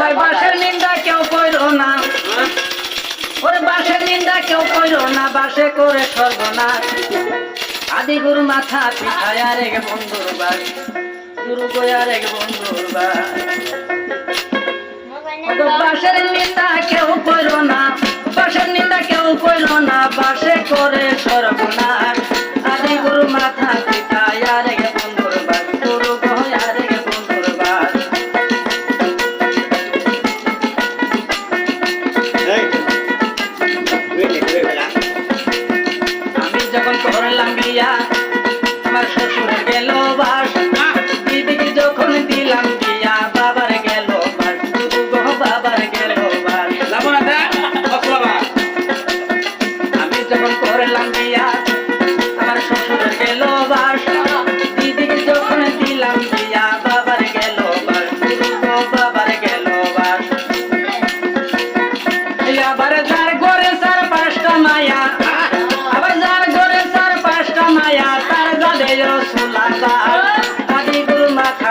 ভাই বাসের নিন্দা কেউ কইরো না, ওরে বাসের নিন্দা কেউ কইরো না, বাসে করে সর্বনাশ। আদি গুরু মাথা পিঠায় আর এক বন্ধুর বাস, গুরু গোয়ার এক বন্ধুর বাস। বাসের নিন্দা কেউ কইরো না, বাসের নিন্দা কেউ কইরো না, বাসে করে সর্বনাশ। আদি গুরু মাথা পিঠায় আর এক বন্ধুর বাস, গুরু গোয়ার এক বন্ধুর বাস। আমি যখন করলাম বিয়া আমার শ্বশুর গেল বাস, দিদিকে যখন দিলাম বিয়া বাবার গেল বাস, গুরু গো বাবার গেল বাস। আমি যখন করলাম বিয়া আমার শ্বশুর গেল বাস, দিদিকে যখন দিলাম বিয়া বাবার গেল বাস, গুরু গো বাবার গেল বাস। আবার যার ঘরে চার পাঁচটা মায়া, আবার যার ঘরে চার পাঁচটা মায়া, তার জালে সুলা বাস। আদি গুরু মাথা